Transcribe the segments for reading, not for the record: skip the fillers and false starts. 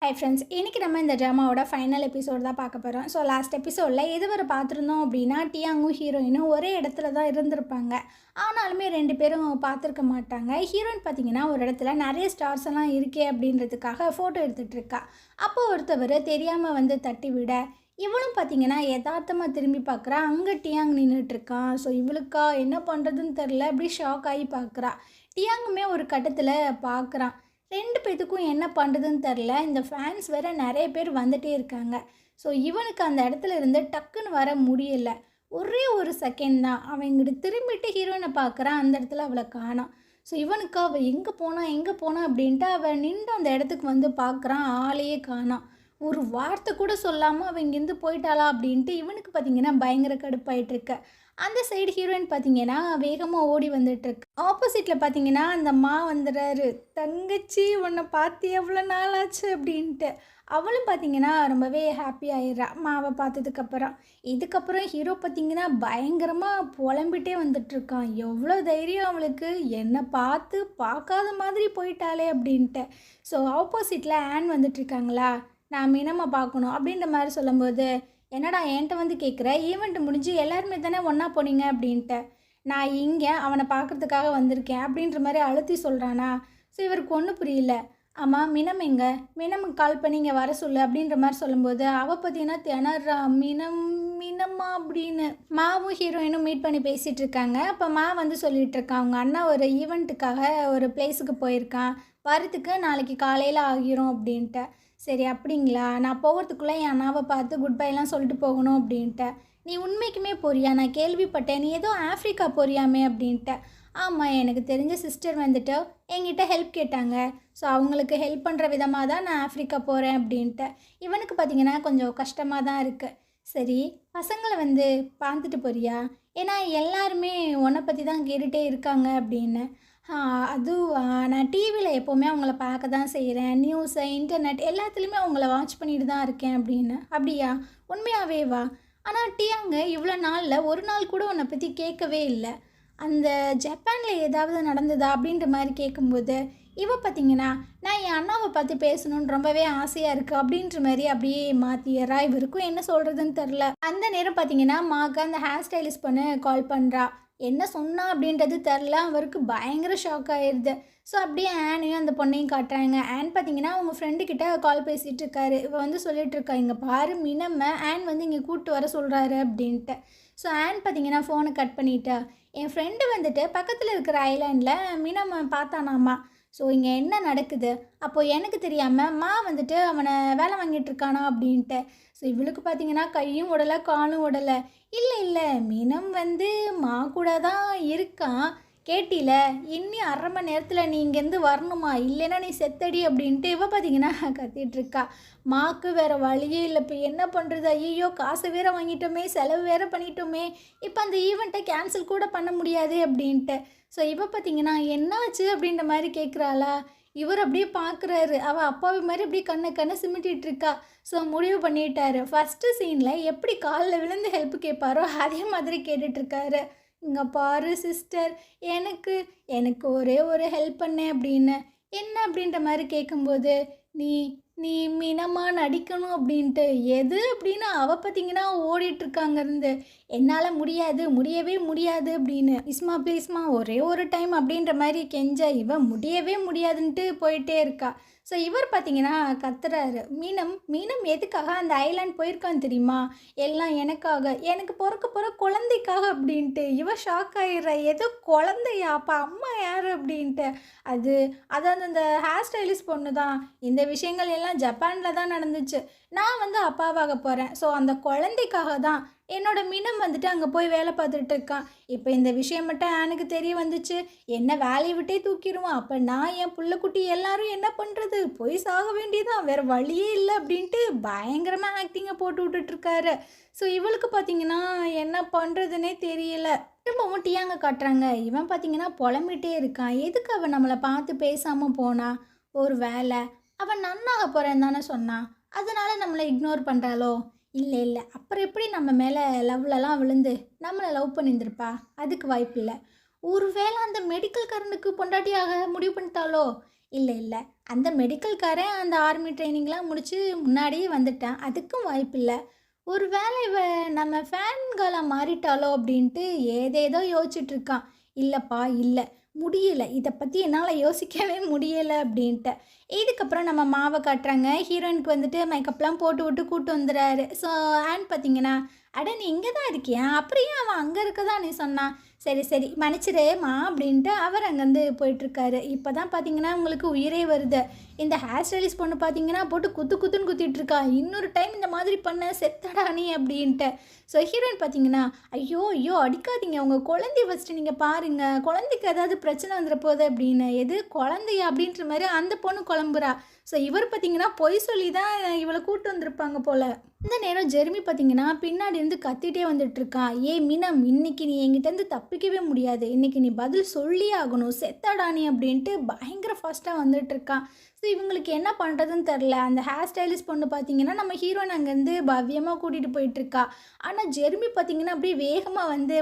Hi friends, இன்றைக்கி நம்ம இந்த ட்ராமாவோட ஃபைனல் எபிசோடு தான் பார்க்க போகிறோம். ஸோ லாஸ்ட் எபிசோடில் எதுவரை பார்த்துருந்தோம் அப்படின்னா, டியாங்கும் ஹீரோயினும் ஒரே இடத்துல தான் இருந்திருப்பாங்க. ஆனாலுமே 2 பேரும் பார்த்துருக்க மாட்டாங்க. ஹீரோயின் பார்த்திங்கன்னா ஒரு இடத்துல நிறைய ஸ்டார்ஸ் எல்லாம் இருக்கே அப்படின்றதுக்காக ஃபோட்டோ எடுத்துகிட்ருக்கா. அப்போ ஒருத்தவர் தெரியாமல் வந்து தட்டி விட, இவளும் பார்த்திங்கன்னா யதார்த்தமாக திரும்பி பார்க்குறா. அங்கே டியாங் நின்றுட்டுருக்கான். ஸோ இவளுக்கா என்ன பண்ணுறதுன்னு தெரில, அப்படி ஷாக் ஆகி பார்க்குறா. டியாங்குமே ஒரு கட்டத்தில் பார்க்குறான். 2 பேத்துக்கும் என்ன பண்ணுறதுன்னு தெரில. இந்த ஃபேன்ஸ் வேறு நிறைய பேர் வந்துகிட்டே இருக்காங்க. ஸோ இவனுக்கு அந்த இடத்துல இருந்து டக்குன்னு வர முடியலை. ஒரே ஒரு செகண்ட் தான். அவன் இங்கிட்டு திரும்பிட்டு ஹீரோயினை பார்க்குறான். அந்த இடத்துல அவளை காணோம். ஸோ இவனுக்கு அவள் எங்கே போனா அப்படின்ட்டு அவன் நின்று அந்த இடத்துக்கு வந்து பார்க்குறான். ஆளையே காணோம். ஒரு வார்த்தை கூட சொல்லாமல் அவன் இங்கேருந்து போயிட்டாளா அப்படின்ட்டு இவனுக்கு பார்த்திங்கன்னா பயங்கர கடுப்பாயிட்ருக்கு. அந்த சைடு ஹீரோயின் பார்த்திங்கன்னா வேகமாக ஓடி வந்துட்டுருக்கு. ஆப்போசிட்டில் பார்த்திங்கன்னா அந்த வந்துடுறாரு. தங்கச்சி உன்னை பார்த்து எவ்வளோ நாள் ஆச்சு அப்படின்ட்டு. அவளும் பார்த்திங்கன்னா ரொம்பவே ஹாப்பி ஆயிடுறா மாவை பார்த்ததுக்கப்புறம். இதுக்கப்புறம் ஹீரோ பார்த்திங்கன்னா பயங்கரமாக புலம்பிட்டே வந்துட்டுருக்கான். எவ்வளோ தைரியம் அவளுக்கு, என்னை பார்த்து பார்க்காத மாதிரி போயிட்டாளே அப்படின்ட்டு. ஸோ ஆப்போசிட்டில் ஆன் வந்துட்டுருக்காங்களா, நான் மினம்மை பார்க்கணும் அப்படின்ற மாதிரி சொல்லும்போது, என்னடா என்கிட்ட வந்து கேட்குற, ஈவெண்ட் முடிஞ்சு எல்லாருமே தானே ஒன்றா போனீங்க அப்படின்ட்டு. நான் இங்கே அவனை பார்க்குறதுக்காக வந்திருக்கேன் அப்படின்ற மாதிரி அழுத்தி சொல்கிறானா. ஸோ இவருக்கு ஒன்றும் புரியல. ஆமாம் மினம் எங்கே, மினமுக்கு கால் பண்ணி இங்கே வர சொல்லு அப்படின்ற மாதிரி சொல்லும்போது, அவள் பார்த்தீங்கன்னா திணறா. மினம்மா அப்படின்னு. மாவும் ஹீரோயினும் மீட் பண்ணி பேசிகிட்டு இருக்காங்க. அப்போ வந்து சொல்லிகிட்டு இருக்கான், அவங்க அண்ணா ஒரு ஈவெண்ட்டுக்காக ஒரு பிளேஸுக்கு போயிருக்கான், வரத்துக்கு நாளைக்கு காலையில் ஆகிரும் அப்படின்ட்டு. சரி அப்படிங்களா, நான் போகிறதுக்குள்ளே என் அண்ணாவை பார்த்து குட் பைலாம் சொல்லிட்டு போகணும் அப்படின்ட்டு. நீ உண்மைக்குமே போறியா, நான் கேள்விப்பட்டேன் நீ ஏதோ ஆஃப்ரிக்கா போறியாமே அப்படின்ட்டு. ஆமாம், எனக்கு தெரிஞ்ச சிஸ்டர் வந்துட்டு என்கிட்ட ஹெல்ப் கேட்டாங்க. ஸோ அவங்களுக்கு ஹெல்ப் பண்ணுற விதமாக தான் நான் ஆஃப்ரிக்கா போகிறேன் அப்படின்ட்டு. இவனுக்கு பார்த்திங்கன்னா கொஞ்சம் கஷ்டமாக தான் இருக்குது. சரி, பசங்களை வந்து பார்த்துட்டு போறியா, ஏன்னா எல்லாருமே உன்னை பற்றி தான் கேட்டுகிட்டே இருக்காங்க அப்படின்னு. நான் டிவியில் எப்போவுமே அவங்கள பார்க்க தான் செய்கிறேன். நியூஸு, இன்டர்நெட் எல்லாத்துலேயுமே அவங்கள வாட்ச் பண்ணிட்டு தான் இருக்கேன் அப்படின்னு. அப்படியா, உண்மையாகவே வா. ஆனால் டியாங்க இவ்வளோ நாளில் ஒரு நாள் கூட உன்னை பற்றி கேட்கவே இல்லை. அந்த ஜப்பானில் ஏதாவது நடந்ததா அப்படின்ற மாதிரி கேட்கும்போது, பார்த்திங்கன்னா நான் என் அண்ணாவை பார்த்து பேசணுன்னு ரொம்பவே ஆசையாக இருக்குது அப்படின்ற மாதிரி அப்படியே மாற்றிடுறா. இவருக்கும் என்ன சொல்கிறதுன்னு தெரில. அந்த நேரம் பார்த்திங்கன்னா மாக்கு அந்த ஹேர் ஸ்டைலிஸ்ட் பொண்ணு கால் பண்ணுறா. என்ன சொன்னா அப்படின்றது தெரில. அவருக்கு பயங்கர ஷாக் ஆயிடுது. ஸோ அப்படியே ஆனையும் அந்த பொண்ணையும் காட்டுறாங்க. ஆன் பார்த்திங்கன்னா அவங்க ஃப்ரெண்டுக்கிட்ட கால் பேசிகிட்டு இருக்காரு. இவள் வந்து சொல்லிகிட்ருக்கா, இங்கே பாரு மினம்மை ஆன் வந்து இங்கே கூப்பிட்டு வர சொல்கிறாரு அப்படின்ட்டு. ஸோ ஆன் பார்த்திங்கன்னா ஃபோனை கட் பண்ணிட்டா. என் ஃப்ரெண்டு வந்துட்டு பக்கத்தில் இருக்கிற ஐலாண்டில் மினம்மை பார்த்தானாமா. ஸோ இங்கே என்ன நடக்குது, அப்போது எனக்கு தெரியாமல் வந்துட்டு அவனை வேலை வாங்கிட்டு இருக்கானா அப்படின்ட்டு. ஸோ இவளுக்கு பார்த்திங்கன்னா கையும் உடலை காலும் உடலை. இல்லை மினம் வந்து கூட தான் இருக்கான், கேட்டில இன்னி 1/2 மணி நேரத்தில் நீ இங்கேருந்து வரணுமா, இல்லைன்னா நீ செத்தடி அப்படின்ட்டு பார்த்திங்கன்னா கத்திகிட்ருக்கா. மாக்கு வேறு வழியே இல்லை. இப்போ என்ன பண்ணுறது, ஐயோ காசை வேறு வாங்கிட்டோமே, செலவு வேறு பண்ணிட்டோமே, இப்போ அந்த ஈவெண்ட்டை கேன்சல் கூட பண்ண முடியாது அப்படின்ட்டு. ஸோ பார்த்திங்கன்னா என்னாச்சு அப்படின்ற மாதிரி கேட்குறாளா. இவர் அப்படியே பார்க்குறாரு. அவள் அப்பாவி மாதிரி அப்படியே கண்ணை சிமிட்டிகிட்ருக்கா. ஸோ முடிவு பண்ணிட்டாரு, ஃபஸ்ட்டு சீனில் எப்படி காலில் விழுந்து ஹெல்ப் கேட்பாரோ அதே மாதிரி கேட்டுட்ருக்காரு. இங்கே பாரு சிஸ்டர், எனக்கு எனக்கு ஒரே ஒரு ஹெல்ப் பண்ணேன் அப்படின்னு. என்ன அப்படின்ற மாதிரி கேட்கும்போது, நீ நீ மினமா நடிக்கணும் அப்படின்ட்டு. எது அப்படின்னா அவள் பார்த்திங்கன்னா ஓடிட்டுருக்காங்க இருந்து. என்னால் முடியவே முடியாது அப்படின்னு. ப்ளீஸ்மா ஒரே ஒரு டைம் அப்படின்ற மாதிரி கெஞ்ச, இவன் முடியவே முடியாதுன்ட்டு போயிட்டே இருக்கா. ஸோ இவர் பார்த்திங்கன்னா கத்துறாரு. மீனம் எதுக்காக அந்த ஐலாண்ட் போயிருக்கான்னு தெரியுமா, எல்லாம் எனக்காக, எனக்கு பிறக்க குழந்தைக்காக அப்படின்ட்டு. இவன் ஷாக் ஆகிடுற, ஏதோ குழந்தையா, அப்போ அம்மா யார் அப்படின்ட்டு. அதாவது அந்த ஹேர் ஸ்டைலிஸ்ட் பொண்ணு தான். இந்த விஷயங்கள் எல்லாம் ஜப்பானில் தான் நடந்துச்சு. நான் வந்து அப்பாவாக போகிறேன். ஸோ அந்த குழந்தைக்காக தான் என்னோட மினம் வந்துட்டு அங்கே போய் வேலை பார்த்துட்டு இருக்கான். இப்போ இந்த விஷயம் மட்டும் எனக்கு தெரிய வந்துச்சு, என்ன வேலையை விட்டே தூக்கிடுவான். அப்போ நான் என் புள்ளக்குட்டி எல்லாரும் என்ன பண்ணுறது, போய் சாக வேண்டியதான், வேறு வழியே இல்லை அப்படின்ட்டு பயங்கரமாக ஆக்டிங்கை போட்டு விட்டுட்ருக்காரு. ஸோ இவளுக்கு பார்த்திங்கன்னா என்ன பண்ணுறதுனே தெரியல. திரும்பவும் டியாங்க காட்டுறாங்க. இவன் பார்த்திங்கன்னா புலம்பிகிட்டே இருக்கான். எதுக்கு அவன் நம்மளை பார்த்து பேசாமல் போனா, ஒரு வேலை அவன் நன்னாக போகிறேன்னு தானே சொன்னான், அதனால் நம்மளை இக்னோர் பண்ணுறாளோ. இல்லை அப்புறம் எப்படி நம்ம மேலே லவ்லலாம் விழுந்து நம்மளை லவ் பண்ணியிருந்திருப்பா, அதுக்கு வாய்ப்பு இல்லை. ஒரு வேளை அந்த மெடிக்கல் காரனுக்கு பொண்டாட்டியாக முடிவு பண்ணிட்டாலோ. இல்லை இல்லை, அந்த மெடிக்கல்காரன் அந்த ஆர்மி ட்ரைனிங்லாம் முடிச்சு முன்னாடியே வந்துட்டான், அதுக்கும் வாய்ப்பில்லை. ஒரு வேளை இவ நம்ம ஃபேன்களா மாறிட்டாளோ அப்படின்ட்டு ஏதேதோ யோசிச்சுட்டு இருக்கான். இல்லைப்பா இல்லை, முடியல, இதை பற்றி என்னால் யோசிக்கவே முடியலை அப்படின்ட்டு. இதுக்கப்புறம் நம்ம மாவை காட்டுறாங்க. ஹீரோயினுக்கு வந்துட்டு மேக்கப்லாம் போட்டு விட்டு கூட்டு வந்துடுறாரு. ஸோ ஆன் பார்த்தீங்கன்னா, அட நீ இங்கே தான் இருக்கியா, அப்புறம் ஏன் அவன் அங்கே இருக்க தான் நீ சொன்னான், சரி சரி மன்னிச்சிடேம்மா அப்படின்ட்டு அவர் அங்கேருந்து போயிட்டுருக்காரு. இப்போ தான் பார்த்தீங்கன்னா உங்களுக்கு உயிரே வருது. இந்த ஹேர் ஸ்டைலிஸ்ட் பொண்ணு பார்த்தீங்கன்னா போட்டு குத்து குத்துன்னு குத்திட்டு இருக்கா. இன்னொரு டைம் இந்த மாதிரி பண்ண செத்தடா நீ அப்படின்ட்டு. ஸோ ஹீரோயின் பார்த்தீங்கன்னா, ஐயோ ஐயோ அடிக்காதீங்க, உங்கள் குழந்தைய ஃபஸ்ட்டு நீங்கள் பாருங்கள், குழந்தைக்கு ஏதாவது பிரச்சனை வந்துட போகுது அப்படின்னு. எது குழந்தையா அப்படின்ற மாதிரி அந்த பொண்ணு குழம்புறா. ஸோ இவர் பார்த்தீங்கன்னா பொய் சொல்லி தான் இவளை கூட்டு வந்திருப்பாங்க போல். இந்த நேரம் ஜெர்மி பார்த்தீங்கன்னா பின்னாடி இருந்து கத்திட்டே வந்துட்டு இருக்கான். ஏய் மீனம், இன்னைக்கு நீ என்கிட்டேருந்து தப்பிக்கவே முடியாது, இன்னைக்கு நீ பதில் சொல்லியே ஆகணும், செத்தாடா நீ அப்படின்ட்டு பயங்கர ஃபாஸ்ட்டாக வந்துட்டு இருக்கான். ஸோ இவங்களுக்கு என்ன பண்ணுறதுன்னு தெரில. அந்த ஹேர் ஸ்டைலிஸ்ட் பொண்ணு பார்த்தீங்கன்னா நம்ம ஹீரோயின் அங்கேருந்து பவ்யமாக கூட்டிகிட்டு போயிட்டுருக்கா. ஆனால் ஜெர்மி பார்த்தீங்கன்னா அப்படியே வேகமாக வந்து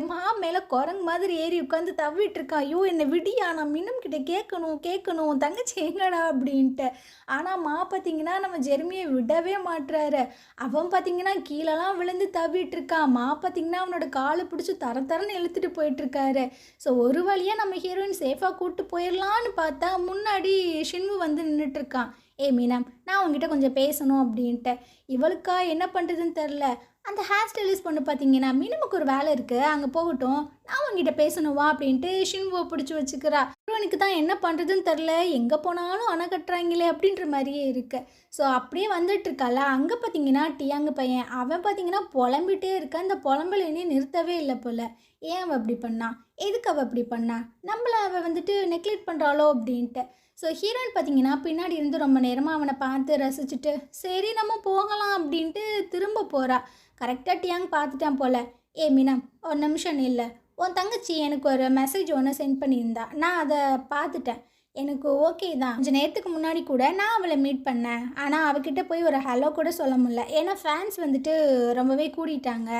மேலே குரங்கு மாதிரி ஏறி உட்காந்து தவிட்டு இருக்கா. ஐயோ என்னை விடியா, நான் மினம் கிட்ட கேட்கணும் தங்கச்சி எங்கடா அப்படின்ட்டு. ஆனால் பார்த்தீங்கன்னா நம்ம ஜெர்மியை விடவே மாட்டுறாரு. அவன் பார்த்தீங்கன்னா கீழெல்லாம் விழுந்து தவிட்டு இருக்கான். பார்த்தீங்கன்னா அவனோட காலை பிடிச்சி தரன்னு இழுத்துட்டு போயிட்டுருக்காரு. ஸோ ஒரு வழியாக நம்ம ஹீரோயின் சேஃபாக கூப்பிட்டு போயிடலான்னு பார்த்தா முன்னாடி ஷின்வு வந்து நின்றுட்டுருக்கான். ஏ மீனம், நான் உங்ககிட்ட கொஞ்சம் பேசணும் அப்படின்ட்டு. இவளுக்கா என்ன பண்ணுறதுன்னு தெரில. அந்த ஹேர் ஸ்டைலிஸ்ட் பொண்ணு பார்த்தீங்கன்னா மீனமுக்கு ஒரு வேலை இருக்குது, அங்கே போகட்டும், நான் உங்ககிட்ட பேசணுவா அப்படின்ட்டு ஷின்வுவை பிடிச்சி வச்சுக்கிறா. ஹீரோனுக்கு தான் என்ன பண்ணுறதுன்னு தெரில, எங்கே போனாலும் அணை கட்டுறாங்களே அப்படின்ற மாதிரியே இருக்குது. ஸோ அப்படியே வந்துட்டு இருக்கால. அங்கே பார்த்தீங்கன்னா டியாங்கு பையன் அவன் பார்த்தீங்கன்னா புலம்பிகிட்டே இருக்கான். இந்த புலம்பலையே நிறுத்தவே இல்லை போல். ஏன் அவள் அப்படி பண்ணா, எதுக்கு அவள் அப்படி பண்ணா, நம்மளை அவள் வந்துட்டு நெக்லெக்ட் பண்ணுறாளோ அப்படின்ட்டு. ஸோ ஹீரோயின் பார்த்தீங்கன்னா பின்னாடி இருந்து ரொம்ப நேரமாக அவனை பார்த்து ரசிச்சுட்டு சரி நம்ம போகலாம் அப்படின்ட்டு திரும்ப போகிறா. கரெக்டாக டியாங் பார்த்துட்டான் போல். ஏ மீனம், ஒரு நிமிஷம் இல்லை, உன் தங்கச்சி எனக்கு ஒரு மெசேஜ் ஒன்று சென்ட் பண்ணியிருந்தா, நான் அதை பார்த்துட்டேன், எனக்கு ஓகே தான். கொஞ்சம் நேரத்துக்கு முன்னாடி கூட நான் அவளை மீட் பண்ணேன், ஆனால் அவகிட்ட போய் ஒரு ஹலோ கூட சொல்ல முடியல, ஏன்னா ஃபேன்ஸ் வந்துட்டு ரொம்பவே கூடிட்டாங்க.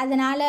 அதனால்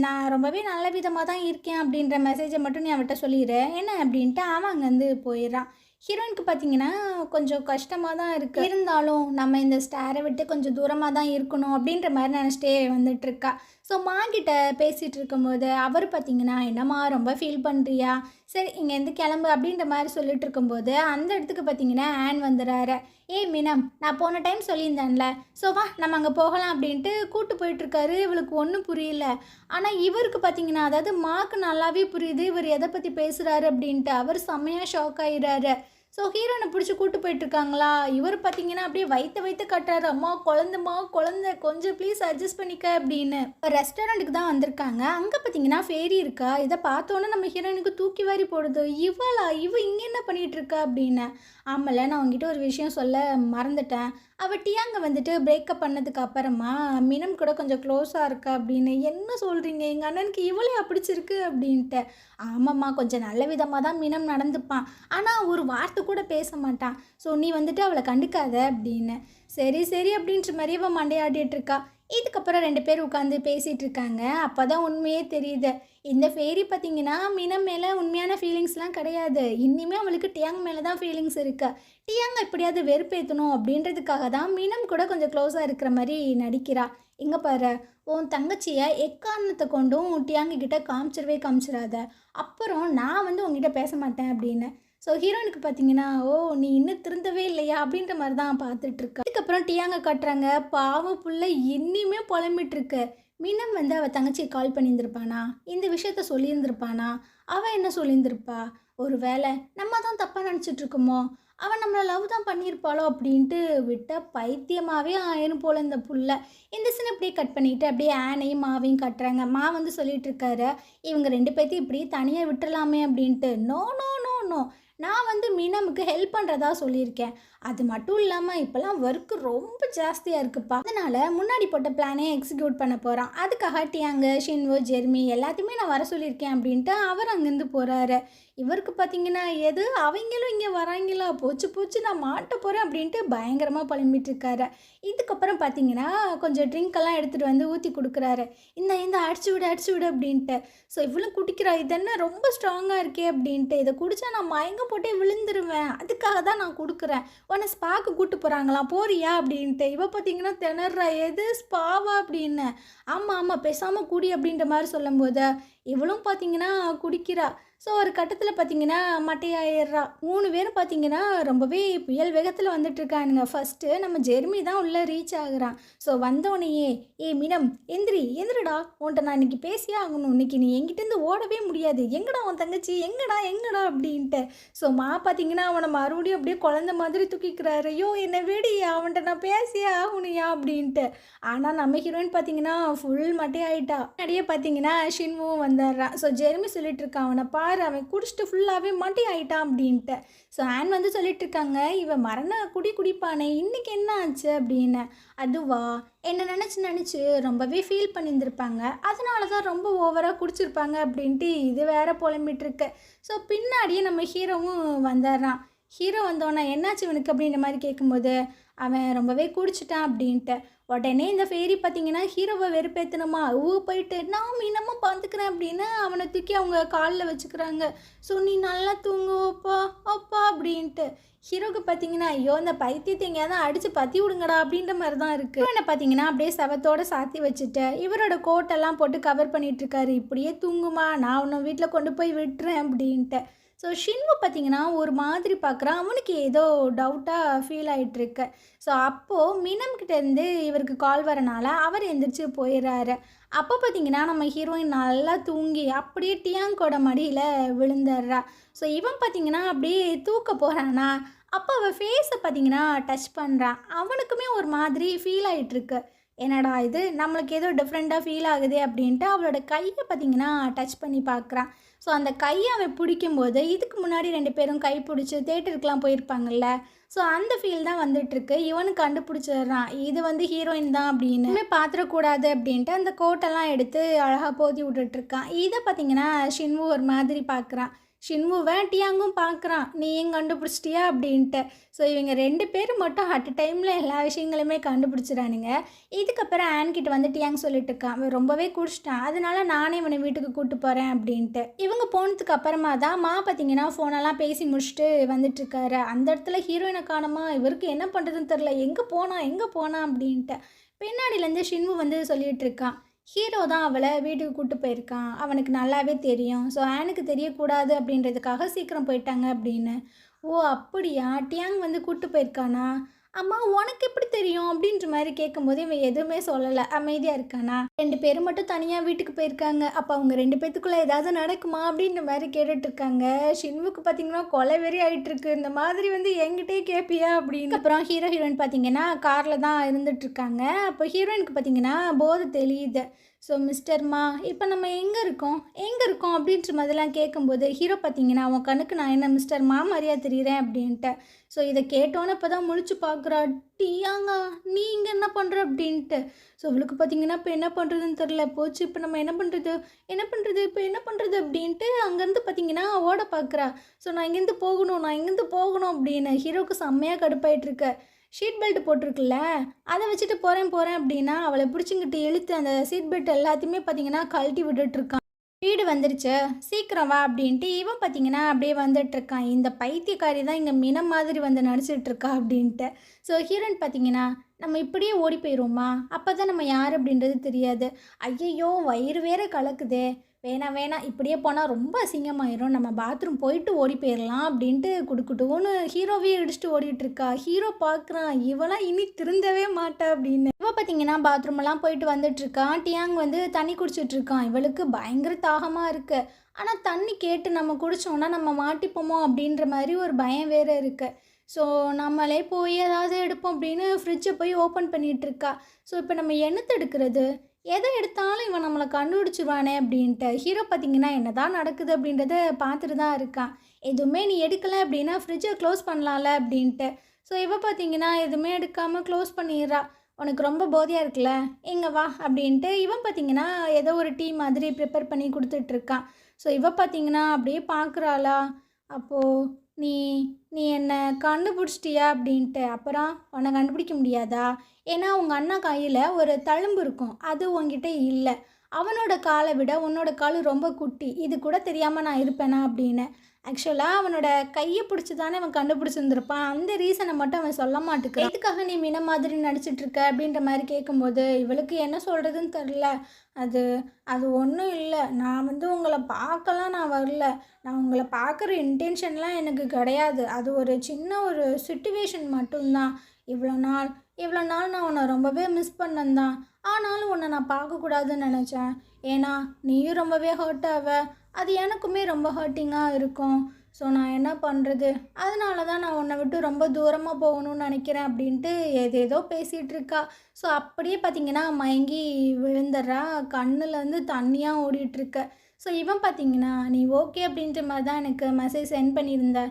நான் ரொம்பவே நல்ல விதமாக தான் இருக்கேன் அப்படின்ற மெசேஜை மட்டும் நீ அவட்ட சொல்லிடு என்ன அப்படின்ட்டு அவன் அங்கேருந்து போயிடுறான். ஹீரோயினுக்கு பார்த்தீங்கன்னா கொஞ்சம் கஷ்டமாக தான் இருக்குது, இருந்தாலும் நம்ம இந்த ஸ்டாரை விட்டு கொஞ்சம் தூரமாக தான் இருக்கணும் அப்படின்ற மாதிரி நினச்சிட்டே வந்துட்டுருக்கா. ஸோ கிட்ட பேசிகிட்டு இருக்கும்போது அவர் பார்த்தீங்கன்னா, என்னம்மா ரொம்ப ஃபீல் பண்ணுறியா, சரி இங்கேருந்து கிளம்பு அப்படின்ற மாதிரி சொல்லிட்டு இருக்கும்போது அந்த இடத்துக்கு பார்த்தீங்கன்னா ஆன் வந்துடுறாரு. ஏய் மீனம், நான் போன டைம் சொல்லியிருந்தேன்ல, ஸோ வா நம்ம அங்கே போகலாம் அப்படின்ட்டு கூப்பிட்டு போயிட்டுருக்காரு. இவளுக்கு ஒன்றும் புரியல. ஆனால் இவருக்கு பார்த்தீங்கன்னா, அதாவது மாக்கு நல்லாவே புரியுது இவர் எதை பற்றி பேசுகிறாரு அப்படின்ட்டு. அவர் செம்மையாக ஷாக் ஆகிடுறாரு. ஸோ ஹீரோனை பிடிச்சி கூட்டு போயிட்டுருக்காங்களா. இவர் பார்த்தீங்கன்னா அப்படியே வைத்த கட்டுறாரு. அம்மா குழந்தை கொஞ்சம் ப்ளீஸ் அட்ஜஸ்ட் பண்ணிக்க அப்படின்னு. ரெஸ்டாரண்ட்டுக்கு தான் வந்திருக்காங்க. அங்கே பார்த்தீங்கன்னா ஃபேரி இருக்கா. இதை பார்த்தோன்னே நம்ம ஹீரோயினுக்கு தூக்கி வாரி போடுது. இவ இங்கே என்ன பண்ணிகிட்டு இருக்கா அப்படின்னு. ஆமாம்ல, நான் உங்ககிட்ட ஒரு விஷயம் சொல்ல மறந்துட்டேன். அவள் டியாங்க வந்துட்டு பிரேக்கப் பண்ணதுக்கு அப்புறமா மினம் கூட கொஞ்சம் க்ளோஸாக இருக்கா அப்படின்னு. என்ன சொல்கிறீங்க, எங்கள் அண்ணனுக்கு இவளே பிடிச்சிருக்கு அப்படின்ட்டு. ஆமாம்மா, கொஞ்சம் நல்ல விதமாக தான் மினம் நடந்துப்பான், ஆனால் ஒரு வார்த்தை கூட பேச மாட்டான். ஸோ நீ வந்துட்டு அவளை கண்டுக்காத அப்படின்னு. சரி அப்படின்ற மாதிரி அவன் மண்டையாடிட்டு இருக்கா. இதுக்கப்புறம் 2 பேர் உட்காந்து பேசிகிட்டு இருக்காங்க. அப்போ தான் உண்மையே தெரியுது. இந்த ஃபேரி பார்த்தீங்கன்னா மினம் மேலே உண்மையான ஃபீலிங்ஸ்லாம் கிடையாது. இன்னுமே அவளுக்கு டியாங் மேலே தான் ஃபீலிங்ஸ் இருக்குது. டியாங் எப்படியாவது வெறுப்பேற்றணும் அப்படின்றதுக்காக தான் மினம் கூட கொஞ்சம் க்ளோஸாக இருக்கிற மாதிரி நடிக்கிறா. இங்கே பாரு, உன் தங்கச்சியை எக்காரணத்தை கொண்டும் டியாங்கிட்ட காமிச்சிடாத, அப்புறம் நான் வந்து உங்ககிட்ட பேச மாட்டேன் அப்படின்னு. ஸோ ஹீரோனுக்கு பார்த்தீங்கன்னா, ஓ நீ இன்னும் திருந்தவே இல்லையா அப்படின்ற மாதிரி தான் பார்த்துட்ருக்கா. அதுக்கப்புறம் டியாங்க கட்டுறாங்க. பாவம் புள்ள இன்னுமே புலம்பிட்டுருக்கு. மினம் வந்து அவள் தங்கச்சியை கால் பண்ணியிருந்திருப்பானா, இந்த விஷயத்த சொல்லியிருந்திருப்பானா, அவள் என்ன சொல்லியிருந்திருப்பா, ஒரு வேளை நம்ம தான் தப்பாக நினச்சிட்ருக்கோமோ, அவன் நம்மளை லவ் தான் பண்ணியிருப்பாளோ அப்படின்ட்டு விட்ட பைத்தியமாகவே ஆயிரும் போல் இந்த புள்ள. இந்த சீன் அப்படியே கட் பண்ணிவிட்டு அப்படியே ஆனையும் மாவையும் கட்டுறாங்க. வந்து சொல்லிட்டு இருக்காரு, இவங்க 2 பேர்த்தையும் இப்படி தனியாக விட்டுடலாமே அப்படின்ட்டு. நோ நோ நோ நோ, நான் வந்து மீனமுக்கு ஹெல்ப் பண்ணுறதா சொல்லியிருக்கேன். அது மட்டும் இல்லாமல் இப்போல்லாம் ஒர்க்கு ரொம்ப ஜாஸ்தியாக இருக்குப்பா. அதனால் முன்னாடி போட்ட பிளானே எக்ஸிக்யூட் பண்ண போகிறான். அதுக்காக டியாங்கு, ஷின்வோ, ஜெர்மி எல்லாத்தையுமே நான் வர சொல்லியிருக்கேன் அப்படின்ட்டு அவர் அங்கேருந்து போகிறாரு. இவருக்கு பார்த்தீங்கன்னா எது அவங்களும் இங்கே வராங்களா, போச்சு போச்சு நான் மாட்ட போகிறேன் அப்படின்ட்டு பயங்கரமாக புலம்பிட்டு இருக்காரு. இதுக்கப்புறம் பார்த்தீங்கன்னா கொஞ்சம் ட்ரிங்க்கெல்லாம் எடுத்துகிட்டு வந்து ஊற்றி கொடுக்குறாரு. இந்த அடிச்சு விடு அப்படின்ட்டு. ஸோ இவ்வளோ குடிக்கிறா, இது என்ன ரொம்ப ஸ்ட்ராங்காக இருக்கே அப்படின்ட்டு. இதை குடித்தா நான் மயக்கம் போட்டே விழுந்துருவேன், அதுக்காக தான் நான் கொடுக்குறேன். உன்னை ஸ்பாக்கு கூட்டு போகிறாங்களாம், போறியா அப்படின்ட்டு. இவ பார்த்தீங்கன்னா திணறா, எது ஸ்பாவா அப்படின்னு. ஆமாம் பேசாமல் குடி அப்படின்ற மாதிரி சொல்லும்போது இவளும் பார்த்தீங்கன்னா குடிக்கிறா. ஸோ ஒரு கட்டத்தில் பார்த்தீங்கன்னா மட்டையாயிடுறா. 3 பேரும் பார்த்தீங்கன்னா ரொம்பவே புயல் வேகத்தில் வந்துட்டுருக்கானுங்க. ஃபஸ்ட்டு நம்ம ஜெர்மி தான் உள்ளே ரீச் ஆகுறான். ஸோ வந்தோடனேயே மீனம் எந்திரிடா, உன்ட்ட நான் இன்றைக்கி பேசியே ஆகணும், இன்றைக்கி நீ என்கிட்டேருந்து ஓடவே முடியாது, எங்கடா உன் தங்கச்சி, எங்கடா அப்படின்ட்டு. ஸோ பார்த்தீங்கன்னா அவனை மறுபடியும் அப்படியே குழந்த மாதிரி தூக்கிக்கிறாரு. ஐயோ என்னை விடி, அவன்கிட்ட நான் பேசியே ஆகணுயா அப்படின்ட்டு. ஆனால் நம்ம ஹீரோயின் பார்த்தீங்கன்னா ஃபுல் மட்டையாயிட்டா. அப்படியே பார்த்தீங்கன்னா ஷின்வும் வந்துடுறான். ஸோ ஜெர்மி சொல்லிட்டு இருக்கான், அவனை அவன் குடிச்சிட்டு ஃபுல்லாகவே மட்டி ஆகிட்டான் அப்படின்ட்டு. ஸோ ஆன் வந்து சொல்லிட்டு இருக்காங்க, இவன் மரண குடிப்பானே இன்னைக்கு என்ன ஆச்சு அப்படின்னு. அதுவா என்னை நினச்சி ரொம்பவே ஃபீல் பண்ணியிருந்திருப்பாங்க, அதனால தான் ரொம்ப ஓவராக குடிச்சிருப்பாங்க அப்படின்ட்டு இது வேற புலம்பிட்டுருக்கு. ஸோ பின்னாடியே நம்ம ஹீரோவும் வந்துடுறான். ஹீரோ வந்தோன்னா என்னாச்சு இவனுக்கு அப்படின்ற மாதிரி கேட்கும்போது அவன் ரொம்பவே குடிச்சிட்டான் அப்படின்ட்டு. உடனே இந்த ஃபேரி பார்த்தீங்கன்னா ஹீரோவை வெறுப்பேற்றணுமா, போயிட்டு நான் மீனமாக பார்த்துக்கிறேன் அப்படின்னு அவனை தூக்கி அவங்க காலில் வச்சுக்கிறாங்க. ஸோ நீ நல்லா தூங்கு அப்பா அப்படின்ட்டு. ஹீரோக்கு பார்த்தீங்கன்னா ஐயோ இந்த பைத்தியத்தை எங்கேயாவது அடித்து பற்றி விடுங்கடா அப்படின்ற மாதிரி தான் இருக்குது. இவனை பார்த்தீங்கன்னா அப்படியே சவத்தோடு சாத்தி வச்சுட்டு இவரோட கோட்டெல்லாம் போட்டு கவர் பண்ணிகிட்ருக்காரு. இப்படியே தூங்குமா, நான் உன்னை வீட்டில் கொண்டு போய் விட்டுறேன் அப்படின்ட்டு. ஸோ ஷின்வு பார்த்தீங்கன்னா ஒரு மாதிரி பார்க்குறான், அவனுக்கு ஏதோ டவுட்டாக ஃபீல் ஆகிட்டுருக்கு. ஸோ அப்போது மினம்கிட்டேருந்து இவருக்கு கால் வரனால அவர் எந்திரிச்சு போயிடுறாரு. அப்போ பார்த்தீங்கன்னா நம்ம ஹீரோயின் நல்லா தூங்கி அப்படியே டியாங்கோட மடியில் விழுந்துடுறா. ஸோ இவன் பார்த்தீங்கன்னா அப்படியே தூக்க போகிறானா, அப்போ அவள் ஃபேஸை பார்த்தீங்கன்னா டச் பண்ணுறான். அவனுக்குமே ஒரு மாதிரி ஃபீல் ஆகிட்டுருக்கு, என்னடா இது நம்மளுக்கு ஏதோ டிஃப்ரெண்ட்டாக ஃபீல் ஆகுது அப்படின்ட்டு அவளோட கையை பார்த்தீங்கன்னா டச் பண்ணி பார்க்குறான். ஸோ அந்த கையை அவன் பிடிக்கும்போது இதுக்கு முன்னாடி 2 பேரும் கை பிடிச்சி தேட்டருக்குலாம் போயிருப்பாங்கல்ல, ஸோ அந்த ஃபீல் தான் வந்துட்டுருக்கு. இவனுக்கு கண்டுபிடிச்சிடுறான் இது வந்து ஹீரோயின் தான் அப்படின்னு. பார்த்துடக்கூடாது அப்படின்ட்டு அந்த கோட்டெல்லாம் எடுத்து அழகாக போதி விட்டுட்ருக்கான். இதை பார்த்தீங்கன்னா ஷின்வு ஒரு மாதிரி பார்க்குறான். ஷின்வுவை டியாங்கும் பார்க்குறான், நீ ஏன் கண்டுபிடிச்சிட்டியா அப்படின்ட்டு. ஸோ இவங்க 2 பேரும் மட்டும் அட் டைமில் எல்லா விஷயங்களுமே கண்டுபிடிச்சிடானுங்க. இதுக்கப்புறம் ஆன்கிட்ட வந்து டியாங் சொல்லிட்டு இருக்கான், அவன் ரொம்பவே குடிச்சிட்டான், அதனால நானே இவனை வீட்டுக்கு கூப்பிட்டு போகிறேன் அப்படின்ட்டு. இவங்க போனதுக்கு அப்புறமா தான் பார்த்தீங்கன்னா ஃபோனெல்லாம் பேசி முடிச்சுட்டு வந்துட்டுருக்காரு. அந்த இடத்துல ஹீரோயினை காணோமா, இவருக்கு என்ன பண்ணுறதுன்னு தெரில, எங்கே போனா அப்படின்ட்டு. பின்னாடியிலேருந்து ஷின்வு வந்து சொல்லிகிட்டு இருக்கான், ஹீரோ தான் அவளை வீட்டுக்கு கூப்பிட்டு போயிருக்கான், அவனுக்கு நல்லாவே தெரியும், ஸோ ஆனுக்கு தெரியக்கூடாது அப்படின்றதுக்காக சீக்கிரம் போயிட்டாங்க அப்படின்னு. ஓ அப்படியா, டியாங் வந்து கூப்பிட்டு போயிருக்கானா, அம்மா உனக்கு எப்படி தெரியும் அப்படின்ற மாதிரி கேட்கும்போது இவன் எதுவுமே சொல்லலை, அமைதியாக இருக்கானா. 2 பேரும் மட்டும் தனியாக வீட்டுக்கு போயிருக்காங்க, அப்போ அவங்க 2 பேத்துக்குள்ளே ஏதாவது நடக்குமா அப்படின்ற மாதிரி கேட்டுட்ருக்காங்க. ஷின்வுக்கு பார்த்தீங்கன்னா கொலை வெறி ஆகிட்டுருக்கு, இந்த மாதிரி வந்து என்கிட்டே கேட்பியா அப்படின்னு. அப்புறம் ஹீரோயின் பார்த்தீங்கன்னா காரில் தான் இருந்துகிட்ருக்காங்க. அப்போ ஹீரோயினுக்கு பார்த்தீங்கன்னா போதை தெரியுது. ஸோ மிஸ்டர்மா இப்போ நம்ம எங்கே இருக்கோம் அப்படின்ற மாதிரிலாம் கேட்கும்போது ஹீரோ பார்த்தீங்கன்னா உன் கண்ணுக்கு நான் என்ன மிஸ்டர்மா மாதிரியா தெரியுறேன் அப்படின்ட்டு. ஸோ இதை கேட்டோன்னே இப்போ தான் முழிச்சு பார்க்குறா, டியாங்க நீ இங்கே என்ன பண்ணுற அப்படின்ட்டு. ஸோ அவளுக்கு பார்த்தீங்கன்னா இப்போ என்ன பண்ணுறதுன்னு தெரில, போச்சு இப்போ நம்ம என்ன பண்ணுறது அப்படின்ட்டு அங்கேருந்து பார்த்தீங்கன்னா ஓட பார்க்குறா. ஸோ நான் இங்கேருந்து போகணும் அப்படின்னு. ஹீரோக்கு செம்மையாக கடுப்பாயிட்ருக்கு. ஷீட் பெல்ட் போட்டிருக்குல்ல, அதை வச்சுட்டு போகிறேன் அப்படின்னா அவளை பிடிச்சிங்கிட்டு இழுத்து அந்த சீட் பெல்ட் எல்லாத்தையுமே பார்த்தீங்கன்னா கழட்டி விட்டுட்ருக்கான். வீடு வந்துருச்சு சீக்கிரம் வா அப்படின்ட்டு இவன் பார்த்தீங்கன்னா அப்படியே வந்துட்டுருக்கான். இந்த பைத்தியக்காரி தான் இங்கே மினம் மாதிரி வந்து நடிச்சிட்ருக்கா அப்படின்ட்டு. ஸோ ஹீரோயின் பார்த்தீங்கன்னா நம்ம இப்படியே ஓடி போயிடுவோமா, அப்போ தான் நம்ம யார் அப்படின்றது தெரியாது. ஐயையோ வயிறு வேற கலக்குதே, வேணாம் இப்படியே போனால் ரொம்ப அசிங்கமாயிரும், நம்ம பாத்ரூம் போயிட்டு ஓடி போயிடலாம் அப்படின்ட்டு குடுக்குட்டோன்னு ஹீரோவே இடிச்சிட்டு ஓடிட்டுருக்கா. ஹீரோ பார்க்குறான், இவெல்லாம் இனி திருந்தவே மாட்டா அப்படின்னு. இவன் பார்த்தீங்கன்னா பாத்ரூமெல்லாம் போயிட்டு வந்துட்டுருக்கான். டியாங் வந்து தண்ணி குடிச்சிட்ருக்கான். இவளுக்கு பயங்கர தாகமாக இருக்குது, ஆனால் தண்ணி கேட்டு நம்ம குடித்தோன்னா நம்ம மாட்டிப்போமோ அப்படின்ற மாதிரி ஒரு பயம் வேறு இருக்குது. ஸோ நம்மளே போய் ஏதாவது எடுப்போம் அப்படின்னு ஃப்ரிட்ஜை போய் ஓப்பன் பண்ணிகிட்ருக்கா. ஸோ இப்போ நம்ம என்னத்தை எடுக்கிறது, எதை எடுத்தாலும் இவன் நம்மளை கண்டுபிடிச்சிருவானே அப்படின்ட்டு. ஹீரோ பார்த்தீங்கன்னா என்ன தான் நடக்குது அப்படின்றத பார்த்துட்டு தான் இருக்கான். எதுவுமே நீ எடுக்கலை அப்படின்னா ஃப்ரிட்ஜை க்ளோஸ் பண்ணலாம்ல அப்படின்ட்டு. ஸோ இவ பார்த்தீங்கன்னா எதுவுமே எடுக்காமல் க்ளோஸ் பண்ணிடுறா. உனக்கு ரொம்ப போதையாக இருக்குல்ல, இங்கே வா அப்படின்ட்டு இவன் பார்த்தீங்கன்னா ஏதோ ஒரு டீ மாதிரி ப்ரிப்பேர் பண்ணி கொடுத்துட்ருக்கான். ஸோ இவ பார்த்தீங்கன்னா அப்படியே பார்க்குறாளா, அப்போது நீ நீ என்னை கண்டுபிடிச்சிட்டியா அப்படின்ட்டு. அப்புறம் உன்னை கண்டுபிடிக்க முடியாதா? ஏன்னா உங்கள் அண்ணா கையில் ஒரு தழும்பு இருக்கும், அது உன்கிட்ட இல்லை. அவனோட காலை விட உன்னோட கால் ரொம்ப குட்டி, இது கூட தெரியாமல் நான் இருப்பேனா அப்படின்னு. ஆக்சுவலாக அவனோட கையை பிடிச்சி தானே அவன் கண்டுபிடிச்சிருந்துருப்பான். அந்த ரீசனை மட்டும் அவன் சொல்ல மாட்டேங்கிறான். எதுக்காக நீ மீன மாதிரி நடிச்சிட்ருக்க அப்படின்ற மாதிரி கேட்கும்போது இவளுக்கு என்ன சொல்கிறதுன்னு தெரில. அது அது ஒன்றும் இல்லை, நான் உங்களை பார்க்கலாம் நான் வரல, நான் உங்களை பார்க்குற இன்டென்ஷன்லாம் எனக்கு கிடையாது. அது ஒரு சின்ன ஒரு சிட்டுவேஷன் மட்டும்தான். இவ்வளோ நாள் இவ்வளோ நாள் நான் உன்னை ரொம்பவே மிஸ் பண்ணேன் தான். ஆனாலும் உன்னை நான் பார்க்கக்கூடாதுன்னு நினச்சேன். ஏன்னா நீயும் ரொம்பவே ஹர்ட் ஆவ, அது எனக்குமே ரொம்ப ஹர்ட்டிங்காக இருக்கும். ஸோ நான் என்ன பண்ணுறது, அதனால தான் நான் உன்னை விட்டு ரொம்ப தூரமாக போகணும்னு நினைக்கிறேன் அப்படின்ட்டு ஏதேதோ பேசிகிட்டு இருக்கா. ஸோ அப்படியே பார்த்திங்கன்னா மயங்கி விழுந்துடுறா, கண்ணுலேருந்து தண்ணியாக ஓடிட்டுருக்கு. ஸோ இவன் பார்த்திங்கன்னா நீ ஓகே அப்படின்ற மாதிரி தான் எனக்கு மெசேஜ் சென்ட் பண்ணியிருந்த,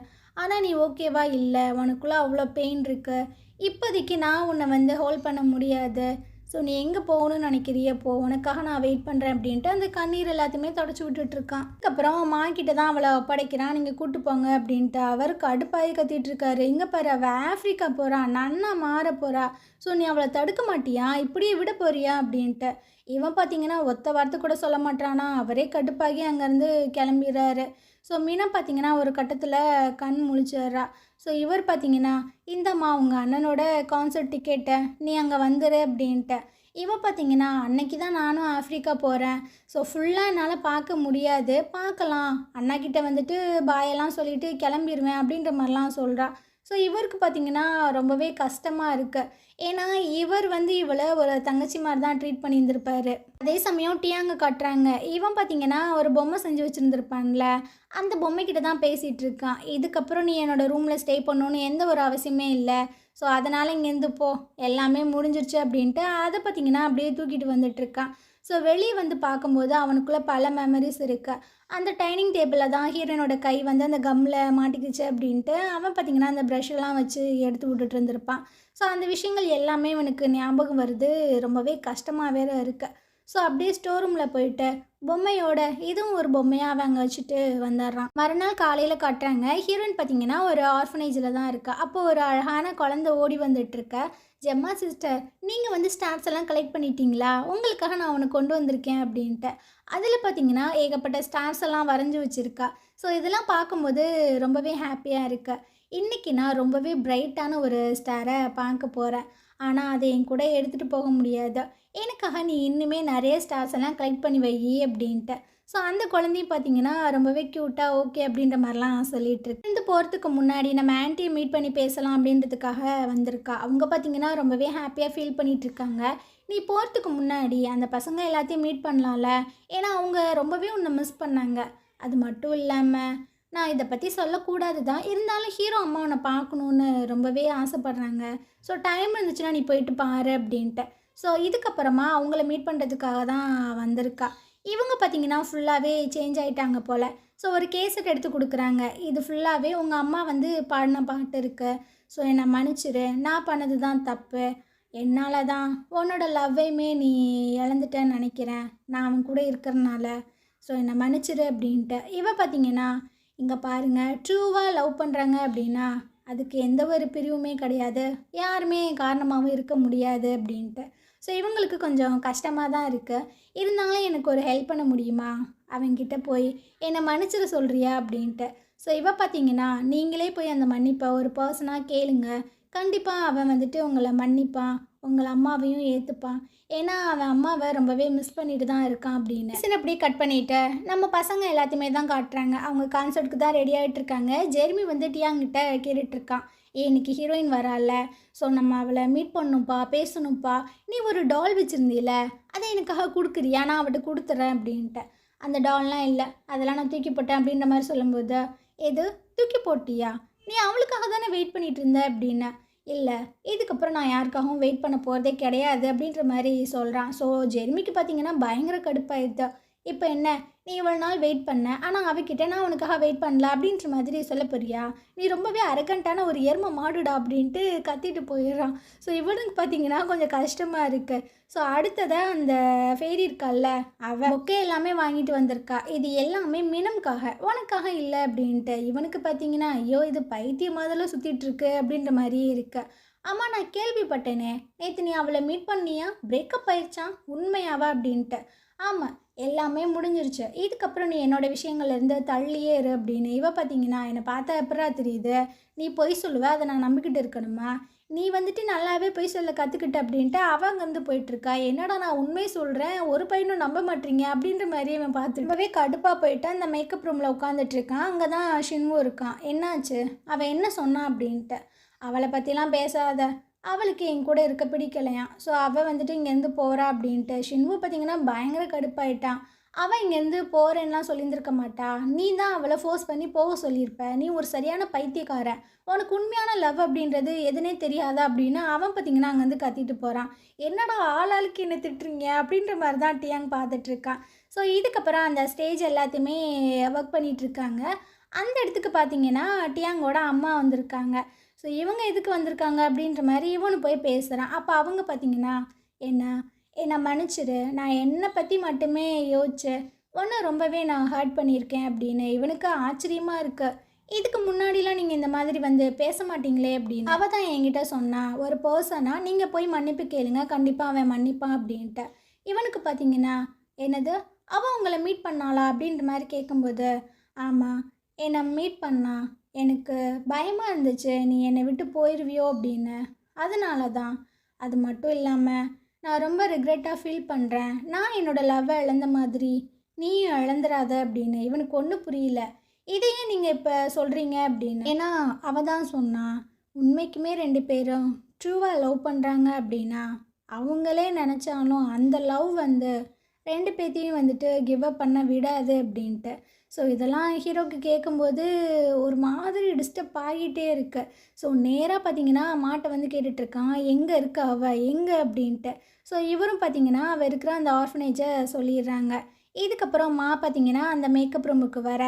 ஆனால் நீ ஓகேவா இல்லை, உனக்குள்ளே அவ்வளோ பெயின் இருக்குது, இப்போதைக்கு நான் உன்னை ஹோல்ட் பண்ண முடியாது. ஸோ நீ எங்கே போகணும்னு நினைக்கிறிய போ, உனக்காக நான் வெயிட் பண்ணுறேன் அப்படின்ட்டு அந்த கண்ணீர் எல்லாத்தையுமே தொடச்சி விட்டுட்ருக்கான். அதுக்கப்புறம் அம்மா கிட்ட தான் அவளை ஒப்படைக்கிறான், நீங்கள் கூப்பிட்டு போங்க அப்படின்ட்டு. அவர் கடுப்பாகி கத்திட்டுருக்காரு. இங்கே பாரு, அவள் ஆஃப்ரிக்கா போகிறா, நன்னா மாற போகிறா, ஸோ நீ அவளை தடுக்க மாட்டியா, இப்படியே விட போறியா அப்படின்ட்டு. இவன் பார்த்தீங்கன்னா ஒத்த வார்த்தை கூட சொல்ல மாட்டானா, அவரே கடுப்பாகி அங்கேருந்து கிளம்பிடுறாரு. ஸோ மீனா பார்த்தீங்கன்னா ஒரு கட்டத்தில் கண் முழிச்சிட்றா. ஸோ இவர் பார்த்தீங்கன்னா இந்தம்மா உங்கள் அண்ணனோட கான்சர்ட் டிக்கெட்டை, நீ அங்கே வந்துடு அப்படின்ட்டு. இவ பார்த்தீங்கன்னா அன்னைக்கு தான் நானும் ஆஃப்ரிக்கா போகிறேன், ஸோ ஃபுல்லாக என்னால் பார்க்க முடியாது, பார்க்கலாம், அண்ணாக்கிட்ட பாயெல்லாம் சொல்லிவிட்டு கிளம்பிடுவேன் அப்படின்ற மாதிரிலாம் சொல்கிறா. ஸோ இவருக்கு பார்த்திங்கன்னா ரொம்பவே கஷ்டமாக இருக்குது. ஏன்னா இவர் இவளை ஒரு தங்கச்சி மாதிரி தான் ட்ரீட் பண்ணியிருந்திருப்பார். அதே சமயம் டியாங்க காட்டுறாங்க. இவன் பார்த்திங்கன்னா ஒரு பொம்மை செஞ்சு வச்சுருந்துருப்பான்ல, அந்த பொம்மைக்கிட்ட தான் பேசிகிட்டு இருக்கான். இதுக்கப்புறம் நீ என்னோடய ரூமில் ஸ்டே பண்ணணுன்னு எந்த ஒரு அவசியமே இல்லை, ஸோ அதனால் இங்கேருந்து போ, எல்லாமே முடிஞ்சிருச்சு அப்படின்ட்டு அதை பார்த்திங்கன்னா அப்படியே தூக்கிட்டு வந்துட்டுருக்கான். ஸோ வெளியே பார்க்கும்போது அவனுக்குள்ளே பல மெமரிஸ் இருக்குது. அந்த டைனிங் டேபிளில் தான் ஹீரோயினோட கை அந்த கம்மில் மாட்டிக்கிச்சு அப்படின்ட்டு அவன் பார்த்திங்கன்னா அந்த ப்ரஷ்ஷெல்லாம் வச்சு எடுத்து விட்டுட்டு இருந்திருப்பான். ஸோ அந்த விஷயங்கள் எல்லாமே இவனுக்கு ஞாபகம் வருது, ரொம்பவே கஷ்டமாக வேறு இருக்குது. ஸோ அப்படியே ஸ்டோர் ரூமில் போயிட்டு பொம்மையோட இதுவும் ஒரு பொம்மையாக அவன் அங்கே வச்சுட்டு வந்துடுறான். மறுநாள் காலையில் காட்டுறாங்க. ஹீரோயின் பார்த்திங்கன்னா ஒரு ஆர்ஃபனேஜில் தான் இருக்கா. அப்போது ஒரு அழகான குழந்தை ஓடி வந்துட்டுருக்க. ஜெம்மா சிஸ்டர், நீங்கள் ஸ்டார்ஸ் எல்லாம் கலெக்ட் பண்ணிட்டீங்களா, உங்களுக்காக நான் உனக்கு கொண்டு வந்திருக்கேன் அப்படின்ட்டு. அதில் பார்த்திங்கன்னா ஏகப்பட்ட ஸ்டார்ஸ் எல்லாம் வரைஞ்சி வச்சுருக்கா. ஸோ இதெல்லாம் பார்க்கும்போது ரொம்பவே ஹாப்பியாக இருக்கு. இன்றைக்கி நான் ரொம்பவே பிரைட்டான ஒரு ஸ்டாரை பார்க்க போகிறேன், ஆனால் அதை என் கூட எடுத்துகிட்டு போக முடியாது, எனக்காக நீ இன்னுமே நிறைய ஸ்டார்ஸ் எல்லாம் கலெக்ட் பண்ணி வை அப்படின்ட்டு. ஸோ அந்த குழந்தையும் பார்த்திங்கன்னா ரொம்பவே க்யூட்டாக ஓகே அப்படின்ற மாதிரிலாம் சொல்லிகிட்ருக்கு. இருந்து போகிறதுக்கு முன்னாடி நம்ம ஆன்ட்டியை மீட் பண்ணி பேசலாம் அப்படின்றதுக்காக வந்திருக்கா. அவங்க பார்த்திங்கன்னா ரொம்பவே ஹாப்பியாக ஃபீல் பண்ணிகிட்ருக்காங்க. நீ போகிறதுக்கு முன்னாடி அந்த பசங்க எல்லாத்தையும் மீட் பண்ணலாம்ல, ஏன்னா அவங்க ரொம்பவே உன்னை மிஸ் பண்ணாங்க. அது மட்டும் இல்லாமல் நான் இதை பற்றி சொல்லக்கூடாது தான், இருந்தாலும் ஹீரோ அம்மா உன்னை பார்க்கணுன்னு ரொம்பவே ஆசைப்பட்றாங்க, ஸோ டைம் இருந்துச்சுன்னா நீ போயிட்டு பாரு அப்படின்ட்டு. ஸோ இதுக்கப்புறமா அவங்கள மீட் பண்ணுறதுக்காக தான் வந்திருக்கா. இவங்க பார்த்திங்கன்னா ஃபுல்லாகவே சேஞ்ச் ஆகிட்டாங்க போல். ஸோ ஒரு கேசட் எடுத்து கொடுக்குறாங்க. இது ஃபுல்லாகவே உங்கள் அம்மா பாடின பாட்டு இருக்குது, ஸோ என்னை மன்னிச்சிரு, நான் பண்ணது தான் தப்பு, என்னால் தான் உன்னோட லவ்வையுமே நீ இழந்துட்டேன்னு நினைக்கிறேன், நான் அவன் கூட இருக்கிறனால, ஸோ என்னை மன்னிச்சிரு அப்படின்ட்டு. இவ பார்த்திங்கன்னா இங்கே பாருங்கள், ட்ரூவாக லவ் பண்ணுறாங்க அப்படின்னா அதுக்கு எந்த ஒரு பிரிவுமே கிடையாது, யாருமே காரணமாகவும் இருக்க முடியாது அப்படின்ட்டு. ஸோ இவங்களுக்கு கொஞ்சம் கஷ்டமாக தான் இருக்குது. இருந்தாலும் எனக்கு ஒரு ஹெல்ப் பண்ண முடியுமா, அவங்கிட்ட போய் என்னை மன்னிச்சிட சொல்கிறியா அப்படின்ட்டு. ஸோ இவ பார்த்திங்கன்னா நீங்களே போய் அந்த மன்னிப்பை ஒரு பர்சனாக கேளுங்க, கண்டிப்பாக அவன் உங்களை மன்னிப்பான், உங்களை அம்மாவையும் ஏற்றுப்பான், ஏன்னா அவன் அம்மாவை ரொம்பவே மிஸ் பண்ணிட்டு தான் இருக்கான் அப்படின்னு. சரி, அப்படியே கட் பண்ணிவிட்டு நம்ம பசங்க எல்லாத்தையுமே தான் காட்டுறாங்க. அவங்க கான்சர்ட்டுக்கு தான் ரெடி ஆகிட்டுருக்காங்க. ஜெர்மி டியாங்கிட்ட கேட்டுட்ருக்கான், இன்னைக்கு ஹீரோயின் வரால, ஸோ நம்ம அவளை மீட் பண்ணணும்ப்பா, பேசணும்ப்பா, நீ ஒரு டால் வச்சுருந்தீல, அதை எனக்காக கொடுக்குறியா, நான் அவட்ட கொடுத்துட்றேன் அப்படின்ட்டு. அந்த டால்லாம் இல்லை, அதெல்லாம் நான் தூக்கி போட்டேன் அப்படின்ற மாதிரி சொல்லும்போது, எது தூக்கி போட்டியா, நீ அவளுக்காக தானே வெயிட் பண்ணிகிட்டு இருந்த அப்படின்னு. இல்லை, இதுக்கப்புறம் நான் யாருக்காகவும் வெயிட் பண்ண போகிறதே கிடையாது அப்படின்ற மாதிரி சொல்கிறான். ஸோ ஜெர்மிக்கு பார்த்திங்கன்னா பயங்கர கடுப்பாயிடுது. இப்போ என்ன, நீ இவ்வளோ நாள் வெயிட் பண்ண, ஆனால் அவகிட்ட நான் உனக்காக வெயிட் பண்ணல அப்படின்ற மாதிரி சொல்ல போறியா? நீ ரொம்பவே அரகண்டான ஒரு எரும மாடுடா அப்படின்ட்டு கத்திட்டு போயிடுறான். ஸோ இவனுக்கு பார்த்தீங்கன்னா கொஞ்சம் கஷ்டமாக இருக்குது. ஸோ அடுத்ததாக அந்த ஃபேரி இருக்கால்ல, அவள் பொக்கே எல்லாமே வாங்கிட்டு வந்திருக்கா. இது எல்லாமே மினம்காக, உனக்காக இல்லை அப்படின்ட்டு. இவனுக்கு பார்த்தீங்கன்னா ஐயோ இது பைத்தியம் மாதிரிலாம் சுற்றிட்டுருக்கு அப்படின்ற மாதிரியே இருக்கு. ஆமாம், நான் கேள்விப்பட்டேனே, நேற்று நீ அவளை மீட் பண்ணியா? பிரேக்கப் ஆயிடுச்சான், உண்மையாவா அப்படின்ட்டு. ஆமாம், எல்லாமே முடிஞ்சிருச்சு. இதுக்கப்புறம் நீ என்னோட விஷயங்கள்லேருந்து தள்ளியே இரு அப்படின்னு. இவ பார்த்தீங்கன்னா என்னை பார்த்தா எப்படா தெரியுது, நீ பொய் சொல்லுவ, அதை நான் நம்பிக்கிட்டு இருக்கணுமா? நீ வந்துட்டு நல்லாவே பொய் சொல்ல கற்றுக்கிட்ட அப்படின்ட்டு அவங்க வந்து போயிட்டுருக்கா. என்னடா நான் உண்மை சொல்கிறேன், ஒரு பையனும் நம்ப மாட்டீங்க அப்படின்ற மாதிரி அவன் பார்த்து ரொம்பவே கடுப்பாக போயிட்டு அந்த மேக்கப் ரூமில் உட்காந்துட்ருக்கான். அங்கே தான் ஷின்வு இருக்கான். என்னாச்சு, அவள் என்ன சொன்னான் அப்படின்ட்டு. அவளை பற்றிலாம் பேசாத, அவளுக்கு என் கூட இருக்க பிடிக்கலையாம். ஸோ அவள் வந்துட்டு இங்கேருந்து போகிறா அப்படின்ட்டு. ஷின்வு பார்த்திங்கன்னா பயங்கர கடுப்பாயிட்டான். அவள் இங்கேருந்து போகிறேன்லாம் சொல்லியிருந்திருக்க மாட்டா. நீ தான் அவளை ஃபோர்ஸ் பண்ணி போக சொல்லியிருப்ப. நீ ஒரு சரியான பைத்தியக்காரன், உனக்கு உண்மையான லவ் அப்படின்றது எதுனே தெரியாதா அப்படின்னு அவன் பார்த்திங்கன்னா அங்கேருந்து கத்திட்டு போகிறான். என்னடா ஆளாளுக்கு என்ன திட்டுறீங்க அப்படின்ற மாதிரி தான் டியாங் பார்த்துட்ருக்கான். ஸோ இதுக்கப்புறம் அந்த ஸ்டேஜ் எல்லாத்தையுமே ஒர்க் பண்ணிகிட்ருக்காங்க. அந்த இடத்துக்கு பார்த்திங்கன்னா டியாங்கோட அம்மா வந்திருக்காங்க. ஸோ இவங்க எதுக்கு வந்திருக்காங்க அப்படின்ற மாதிரி இவனு போய் பேசுகிறான். அப்போ அவங்க பார்த்திங்கன்னா என்னை மன்னிச்சிரு, நான் என்னை பற்றி மட்டுமே யோசிச்சேன், ஒன்று ரொம்பவே நான் ஹர்ட் பண்ணியிருக்கேன் அப்படின்னு. இவனுக்கு ஆச்சரியமாக இருக்குது. இதுக்கு முன்னாடிலாம் நீங்கள் இந்த மாதிரி வந்து பேச மாட்டீங்களே அப்படின்னு. அவள் தான் என்கிட்ட சொன்னா, ஒரு பர்சனாக நீங்கள் போய் மன்னிப்பு கேளுங்க, கண்டிப்பாக அவன் மன்னிப்பான் அப்படின்ட்டு. இவனுக்கு பார்த்திங்கன்னா என்னது, அவள் உங்களை மீட் பண்ணாளா அப்படின்ற மாதிரி கேட்கும்போது, ஆமாம் என்னை மீட் பண்ணா, எனக்கு பயமாக இருந்துச்சு நீ என்னை விட்டு போயிடுவியோ அப்படின்னு. அதனால தான். அது மட்டும் இல்லாமல் நான் ரொம்ப ரிக்ரெட்டாக ஃபீல் பண்ணுறேன், நான் என்னோடய லவ்வை இழந்த மாதிரி நீயும் இழந்துடாத அப்படின்னு. இவனுக்கு ஒன்றும் புரியல, இதையே நீங்கள் இப்போ சொல்கிறீங்க அப்படின்னு. ஏன்னா அவள் தான் சொன்னான், உண்மைக்குமே 2 பேரும் ட்ரூவாக லவ் பண்ணுறாங்க அப்படின்னா அவங்களே நினச்சாலும் அந்த லவ் வந்து 2 பேர்த்தையும் வந்துட்டு கிவ் அப் பண்ண விடாது அப்படின்ட்டு. ஸோ இதெல்லாம் ஹீரோக்கு கேட்கும்போது ஒரு மாதிரி டிஸ்டர்ப் ஆகிட்டே இருக்கு. ஸோ நேராக பார்த்தீங்கன்னா அம்மாட்ட வந்து கேட்டுட்ருக்கான், எங்கே இருக்கா அவள் எங்கே அப்படின்ட்டு. ஸோ இவரும் பார்த்தீங்கன்னா அவள் இருக்கிற அந்த ஆர்ஃபனேஜை சொல்லிடுறாங்க. இதுக்கப்புறம் அம்மா பார்த்தீங்கன்னா அந்த மேக்கப் ரூமுக்கு வர,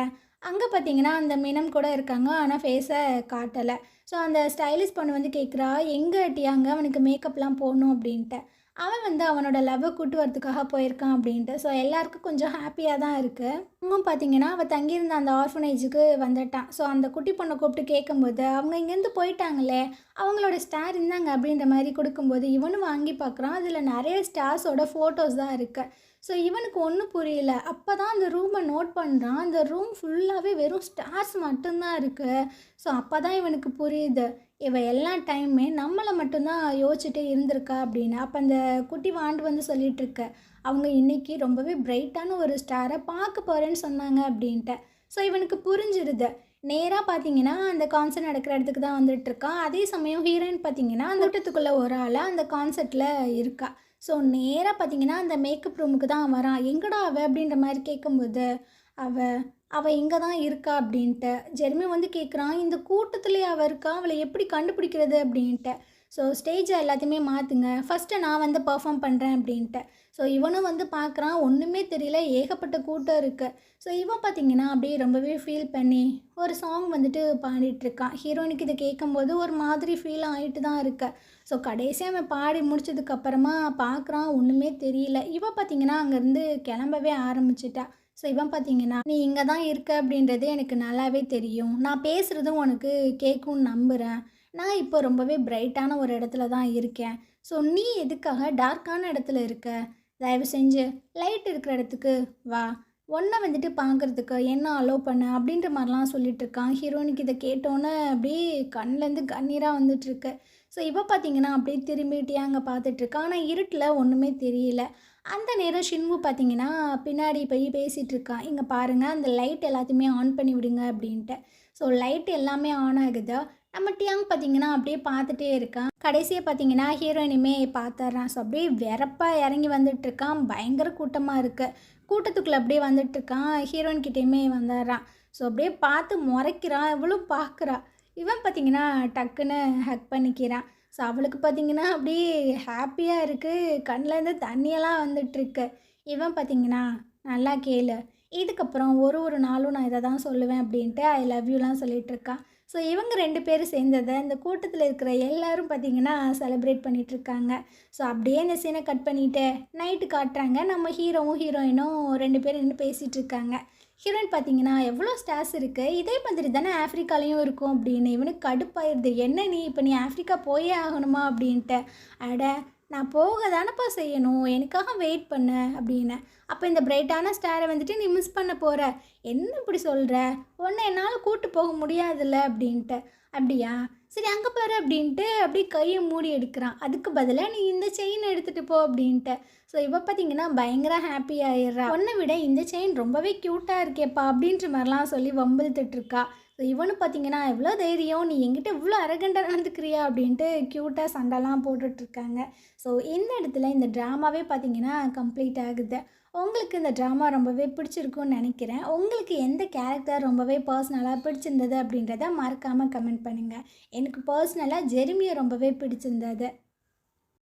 அங்கே பார்த்தீங்கன்னா அந்த மினம் கூட இருக்காங்க, ஆனால் ஃபேஸை காட்டலை. ஸோ அந்த ஸ்டைலிஷ் பொண்ணு வந்து கேட்குறா, எங்கே டியாங்க அவனுக்கு மேக்கப்லாம் போடணும் அப்படின்ட்டு. அவன் வந்து அவனோட லவ்வை கூட்டு வரதுக்காக போயிருக்கான் அப்படின்ட்டு. ஸோ எல்லாருக்கும் கொஞ்சம் ஹாப்பியாக தான் இருக்குது. இன்னும் பார்த்தீங்கன்னா அவள் தங்கியிருந்த அந்த ஆர்ஃபனேஜுக்கு வந்துட்டான். ஸோ அந்த குட்டி பொண்ணை கூப்பிட்டு கேட்கும்போது அவங்க இங்கேருந்து போயிட்டாங்களே, அவங்களோட ஸ்டார் இருந்தாங்க அப்படின்ற மாதிரி கொடுக்கும்போது இவனும் வாங்கி பார்க்குறான். அதில் நிறைய ஸ்டார்ஸோட ஃபோட்டோஸ் தான் இருக்குது. ஸோ இவனுக்கு ஒன்றும் புரியல. அப்போ தான் அந்த ரூமை நோட் பண்ணுறான். அந்த ரூம் ஃபுல்லாகவே வெறும் ஸ்டார்ஸ் மட்டும்தான் இருக்குது. ஸோ அப்போ தான் இவனுக்கு புரியுது, இவள் எல்லா டைமுமே நம்மளை மட்டும்தான் யோசிச்சுட்டே இருந்திருக்கா அப்படின்னு. அப்போ அந்த குட்டி வாண்டு வந்து சொல்லிகிட்ருக்க, அவங்க இன்றைக்கி ரொம்பவே பிரைட்டான ஒரு ஸ்டாரை பார்க்க போகிறேன்னு சொன்னாங்க அப்படின்ட்டு. ஸோ இவனுக்கு புரிஞ்சிருது. நேராக பார்த்தீங்கன்னா அந்த கான்சர்ட் நடக்கிற இடத்துக்கு தான் வந்துட்டுருக்கான். அதே சமயம் ஹீரோயின் பார்த்தீங்கன்னா அந்த கூட்டத்துக்குள்ளே ஒரு ஆள் அந்த கான்சர்ட்டில் இருக்கா. ஸோ நேராக பார்த்தீங்கன்னா அந்த மேக்கப் ரூமுக்கு தான் வரான். எங்கடா அவள் அப்படின்ற மாதிரி கேட்கும்போது அவள் இங்கே தான் இருக்கா அப்படின்ட்டு. ஜெர்மி வந்து கேட்குறான், இந்த கூட்டத்துலேயே அவள் இருக்கா, அவளை எப்படி கண்டுபிடிக்கிறது அப்படின்ட்டு. ஸோ ஸ்டேஜை எல்லாத்தையுமே மாற்றுங்க, ஃபஸ்ட்டு நான் வந்து பர்ஃபார்ம் பண்ணுறேன் அப்படின்ட்டு. ஸோ இவனும் வந்து பார்க்குறான், ஒன்றுமே தெரியல, ஏகப்பட்ட கூட்டம் இருக்குது. ஸோ இவன் பார்த்திங்கன்னா அப்படியே ரொம்பவே ஃபீல் பண்ணி ஒரு சாங் வந்துட்டு பாடிட்டுருக்கான். ஹீரோயினுக்கு இதை கேட்கும்போது ஒரு மாதிரி ஃபீல் ஆகிட்டு தான் இருக்கு. ஸோ கடைசியாக அவன் பாடி முடிச்சதுக்கப்புறமா பார்க்குறான், ஒன்றுமே தெரியல. இவன் பார்த்திங்கன்னா அங்கேருந்து கிளம்பவே ஆரம்பிச்சிட்டா. ஸோ இவன் பார்த்தீங்கன்னா, நீ இங்கே தான் இருக்க அப்படின்றது எனக்கு நல்லாவே தெரியும், நான் பேசுகிறதும் உனக்கு கேட்கும்னு நம்புகிறேன், நான் இப்போ ரொம்பவே பிரைட்டான ஒரு இடத்துல தான் இருக்கேன். ஸோ நீ எதுக்காக டார்க்கான இடத்துல இருக்க, தயவு செஞ்சு லைட் இருக்கிற இடத்துக்கு வா, ஒன்றை வந்துட்டு பார்க்குறதுக்கு என்ன அலோவ் பண்ண அப்படின்ற மாதிரிலாம் சொல்லிட்டு இருக்கான். ஹீரோயினுக்கு இதை கேட்டோன்னே அப்படியே கண்ணிலேருந்து கண்ணீராக வந்துட்டுருக்கு. ஸோ இவள் பார்த்தீங்கன்னா அப்படியே திரும்பிட்டே அங்கே பார்த்துட்ருக்கா. ஆனால் இருட்டில் ஒன்றுமே தெரியல. அந்த நேரம் ஷின்வு பார்த்தீங்கன்னா பின்னாடி போய் பேசிகிட்டு இருக்கான், இங்கே பாருங்கள் அந்த லைட் எல்லாத்தையுமே ஆன் பண்ணி விடுங்க அப்படின்ட்டு. ஸோ லைட் எல்லாமே ஆன் ஆகுது. நம்ம டியாங் பார்த்தீங்கன்னா அப்படியே பார்த்துட்டே இருக்கான். கடைசியாக பார்த்தீங்கன்னா ஹீரோயினுமே பார்த்துட்றான். ஸோ அப்படியே வெறப்பாக இறங்கி வந்துட்டுருக்கான். பயங்கர கூட்டமாக இருக்குது. கூட்டத்துக்குள்ளே அப்படியே வந்துட்டுருக்கான். ஹீரோயின் கிட்டேயுமே வந்துடுறான். ஸோ அப்படியே பார்த்து முறைக்கிறான். இவளும் பார்க்குறா. இவன் பார்த்தீங்கன்னா டக்குன்னு ஹக் பண்ணிக்கிறான். ஸோ அவளுக்கு பார்த்திங்கன்னா அப்படியே ஹாப்பியாக இருக்குது, கண்ணிலேருந்து தண்ணியெல்லாம் வந்துட்டுருக்கு. இவன் பார்த்திங்கன்னா நல்லா கேளு, இதுக்கப்புறம் ஒரு நாளும் நான் இதை தான் சொல்லுவேன் அப்படின்ட்டு ஐ லவ் யூலாம் சொல்லிட்டு இருக்கா. ஸோ இவங்க 2 பேரும் சேர்ந்ததை இந்த கூட்டத்தில் இருக்கிற எல்லாரும் பார்த்திங்கன்னா செலிப்ரேட் பண்ணிகிட்ருக்காங்க. ஸோ அப்படியே இந்த சீனை கட் பண்ணிவிட்டு நைட்டு காட்டுறாங்க. நம்ம ஹீரோவும் ஹீரோயினும் 2 பேரும் நின்று பேசிகிட்டு இருக்காங்க. ஹீரோயின் பார்த்தீங்கன்னா எவ்வளோ ஸ்டார்ஸ் இருக்குது, இதே மாதிரி தானே ஆஃப்ரிக்காலேயும் இருக்கும் அப்படின்னு இவனுக்கு கடுப்பாயிருது. என்ன நீ இப்போ நீ ஆஃப்ரிக்கா போயே ஆகணுமா அப்படின்ட்டு. அட நான் போக தானப்பா செய்யணும், எனக்காக வெயிட் பண்ண அப்படின்னு. அப்போ இந்த பிரைட்டான ஸ்டாரை வந்துட்டு நீ மிஸ் பண்ண போகிற, என்ன இப்படி சொல்கிற, உன்னை என்னால் கூட்டு போக முடியாதுல்ல அப்படின்ட்டு. அப்படியா சரி அங்கே பாரு அப்படின்ட்டு அப்படியே கையை மூடி எடுக்கிறான். அதுக்கு பதிலாக நீ இந்த செயின் எடுத்துகிட்டு போ அப்படின்ட்டு. ஸோ இவ பார்த்தீங்கன்னா பயங்கர ஹாப்பி ஆயிடுறா. உன்னை விட இந்த செயின் ரொம்பவே க்யூட்டாக இருக்கேப்பா அப்படின்ற மாதிரிலாம் சொல்லி வம்பிழுத்துட்ருக்கா. ஸோ இவனு பார்த்தீங்கன்னா எவ்வளோ தைரியம், நீ என்கிட்ட இவ்வளோ அரகண்டாக நடந்துக்கிறியா அப்படின்ட்டு க்யூட்டாக சண்டைலாம் போட்டுட்ருக்காங்க. ஸோ இந்த இடத்துல இந்த ட்ராமாவே பார்த்தீங்கன்னா கம்ப்ளீட் ஆகுது. உங்களுக்கு இந்த ட்ராமா ரொம்பவே பிடிச்சிருக்குன்னு நினைக்கிறேன். உங்களுக்கு எந்த கேரக்டர் ரொம்பவே பர்சனலாக பிடிச்சிருந்தது அப்படின்றத மறக்காமல் கமெண்ட் பண்ணுங்கள். எனக்கு பர்சனலாக ஜெரிமியை ரொம்பவே பிடிச்சிருந்தது.